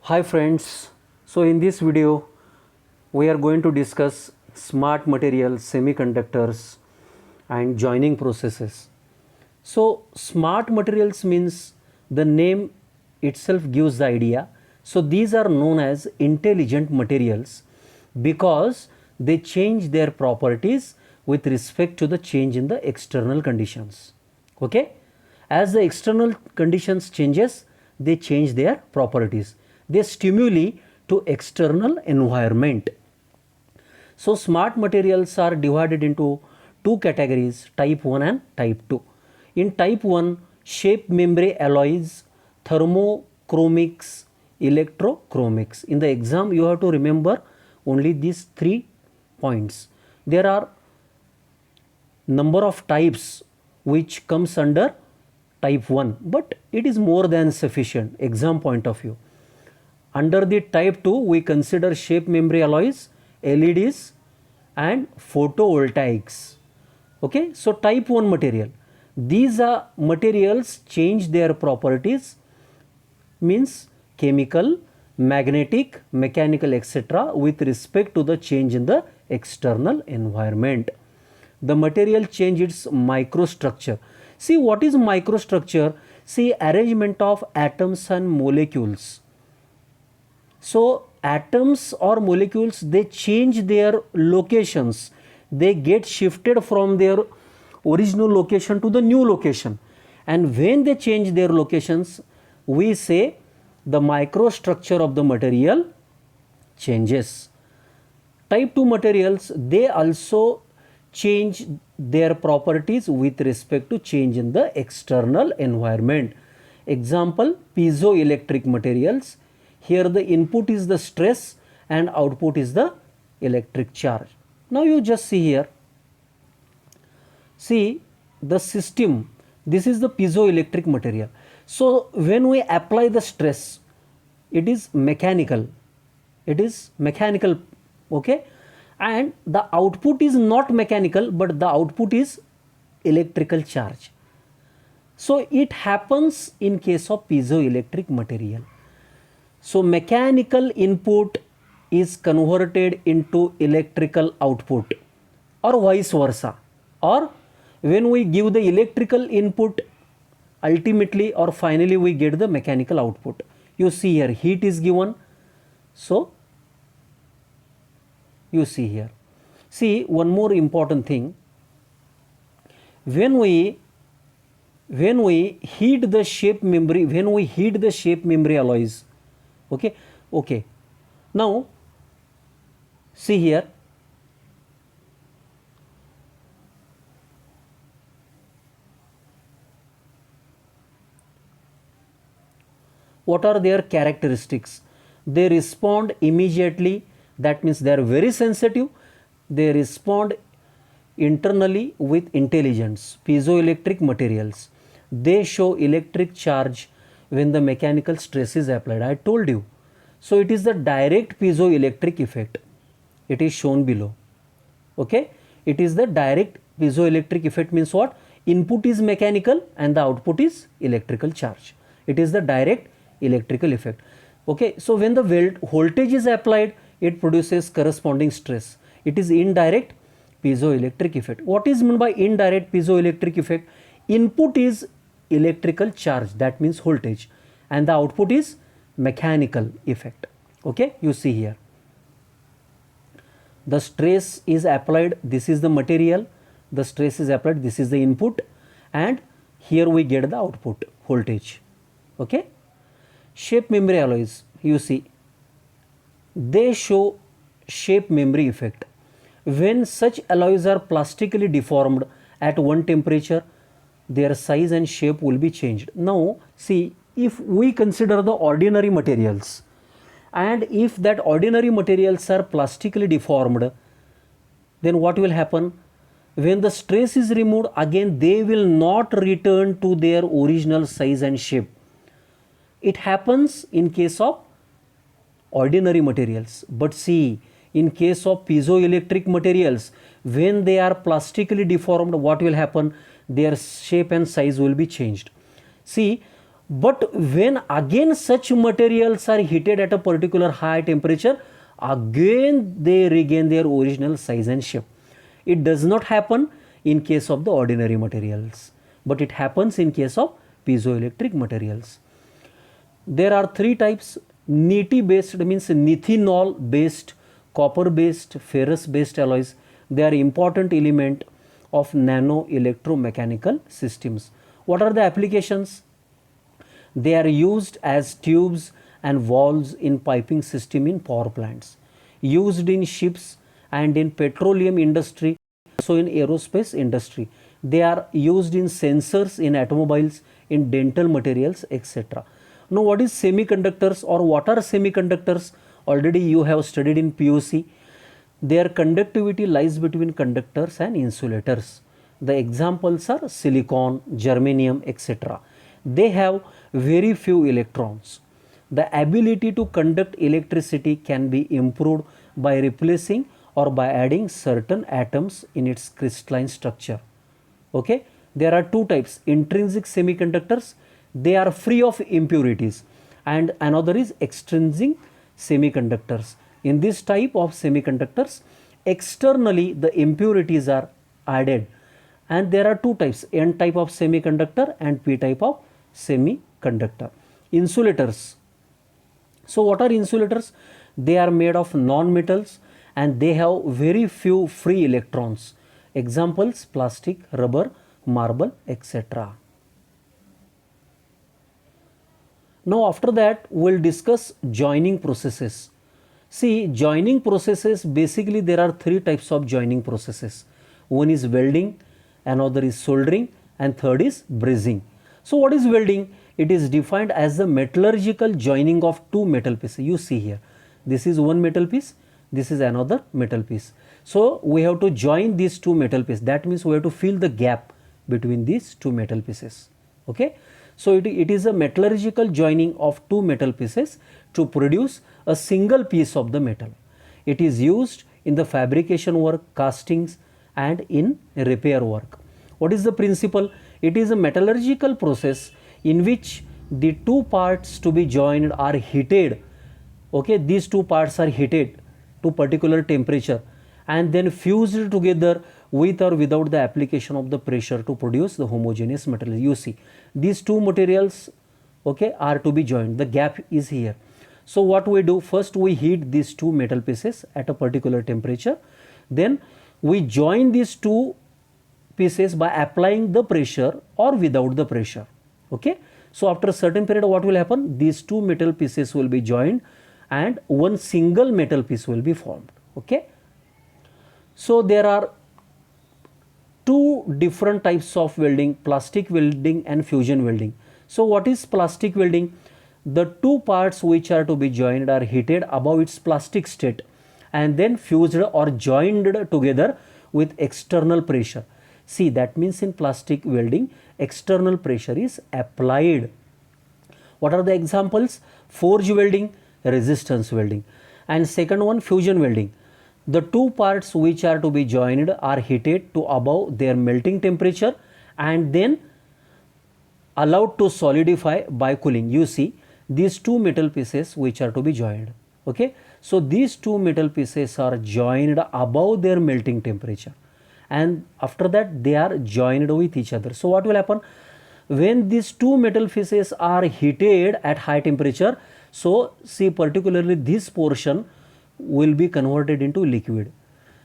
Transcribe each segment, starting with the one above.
Hi friends, so in this video we are going to discuss smart materials, semiconductors and joining processes. So smart materials means the name itself gives the idea. So these are known as intelligent materials because they change their properties with respect to the change in the external conditions. Okay? As the external conditions changes, they change their properties. They stimuli to external environment. So smart materials are divided into two categories, type 1 and type 2. In type 1, shape memory alloys, thermochromics, electrochromics. In the exam you have to remember only these 3 points. There are number of types which comes under type 1, but it is more than sufficient exam point of view. Under the type 2 we consider shape memory alloys, LEDs and photovoltaics. Okay, so type 1 material, these are materials change their properties, means chemical, magnetic, mechanical, etc. with respect to the change in the external environment. The material change its microstructure. See, what is microstructure? See, arrangement of atoms and molecules. So atoms or molecules, they change their locations, they get shifted from their original location to the new location, and when they change their locations we say the microstructure of the material changes. Type 2 materials, they also change their properties with respect to change in the external environment. Example, piezoelectric materials. Here the input is the stress and output is the electric charge. Now you just see here. See the system, this is the piezoelectric material. So when we apply the stress, it is mechanical. It is mechanical, okay? And the output is not mechanical, but the output is electrical charge. So it happens in case of piezoelectric material. So mechanical input is converted into electrical output or vice versa, or when we give the electrical input, ultimately or finally we get the mechanical output. You see here heat is given, so you see here. See, one more important thing, when we heat the shape memory, alloys, okay, now see here, what are their characteristics? They respond immediately, that means they are very sensitive, they respond internally with intelligence. Piezoelectric materials, they show electric charge when the mechanical stress is applied. I told you. So it is the direct piezoelectric effect. It is shown below. Okay, it is the direct piezoelectric effect, means what? Input is mechanical and the output is electrical charge. It is the direct electrical effect. Okay, so when the voltage is applied, it produces corresponding stress. It is indirect piezoelectric effect. What is meant by indirect piezoelectric effect? Input is electrical charge, that means voltage, and the output is mechanical effect. Okay, you see here, the stress is applied, this is the material, the stress is applied, this is the input, and here we get the output voltage. Okay, shape memory alloys, you see, they show shape memory effect. When such alloys are plastically deformed at one temperature, their size and shape will be changed. Now see, if we consider the ordinary materials, and if that ordinary materials are plastically deformed, then what will happen? When the stress is removed, again they will not return to their original size and shape. It happens in case of ordinary materials, but see, in case of piezoelectric materials, when they are plastically deformed, what will happen? Their shape and size will be changed. See, But when again such materials are heated at a particular high temperature, again they regain their original size and shape. It does not happen in case of the ordinary materials, but it happens in case of piezoelectric materials. There are three types: NiTi based, means nithinol based, copper based, ferrous based alloys. They are important element of nano electromechanical systems. What are the applications? They are used as tubes and valves in piping system in power plants, used in ships and in petroleum industry, also in aerospace industry. They are used in sensors in automobiles, in dental materials, etc. Now, what is semiconductors, or what are semiconductors? Already you have studied in PUC. Their conductivity lies between conductors and insulators. The examples are silicon, germanium, etc. They have very few electrons. The ability to conduct electricity can be improved by replacing or by adding certain atoms in its crystalline structure. Okay, there are two types: intrinsic semiconductors, they are free of impurities, and another is extrinsic semiconductors. In this type of semiconductors, externally the impurities are added, and there are two types: N type of semiconductor and P type of semiconductor. Insulators. So what are insulators? They are made of non-metals and they have very few free electrons. Examples: plastic, rubber, marble, etc. Now after that we will discuss joining processes. See, joining processes, basically there are three types of joining processes. One is welding, another is soldering, and third is brazing. So what is welding? It is defined as the metallurgical joining of two metal pieces. You see here, this is one metal piece, this is another metal piece. So we have to join these two metal pieces. That means we have to fill the gap between these two metal pieces. Okay. So it is a metallurgical joining of two metal pieces to produce a single piece of the metal. It is used in the fabrication work, castings, and in repair work. What is the principle? It is a metallurgical process in which the two parts to be joined are heated. Okay, these two parts are heated to particular temperature and then fused together with or without the application of the pressure to produce the homogeneous material. You see, these two materials, okay, are to be joined. The gap is here. So what we do? First we heat these two metal pieces at a particular temperature. Then we join these two pieces by applying the pressure or without the pressure. Okay. So after a certain period, what will happen? These two metal pieces will be joined and one single metal piece will be formed. Okay. So there are two different types of welding: plastic welding and fusion welding. So what is plastic welding? The two parts which are to be joined are heated above its plastic state and then fused or joined together with external pressure. See, that means in plastic welding, external pressure is applied. What are the examples? Forge welding, resistance welding. And second one, fusion welding. The two parts which are to be joined are heated to above their melting temperature and then allowed to solidify by cooling. You see, these two metal pieces which are to be joined. Okay. So these two metal pieces are joined above their melting temperature and after that they are joined with each other. So what will happen? When these two metal pieces are heated at high temperature, so see, particularly this portion will be converted into liquid.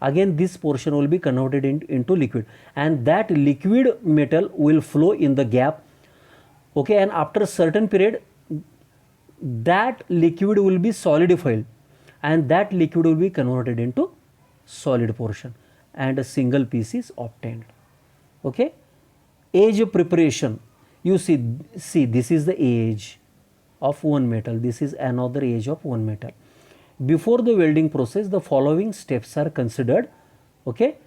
Again this portion will be converted into liquid and that liquid metal will flow in the gap. Okay, and after a certain period that liquid will be solidified and that liquid will be converted into solid portion and a single piece is obtained. Okay. Age of preparation. You see this is the age of one metal, this is another age of one metal. Before the welding process, the following steps are considered, okay,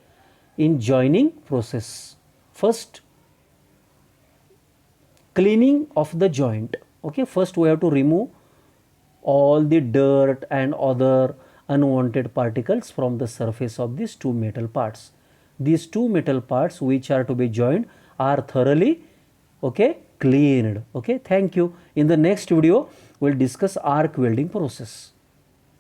in joining process. First, cleaning of the joint. Okay, first we have to remove all the dirt and other unwanted particles from the surface of these two metal parts. These two metal parts which are to be joined are thoroughly, okay, cleaned. Okay, thank you. In the next video, we'll discuss arc welding process.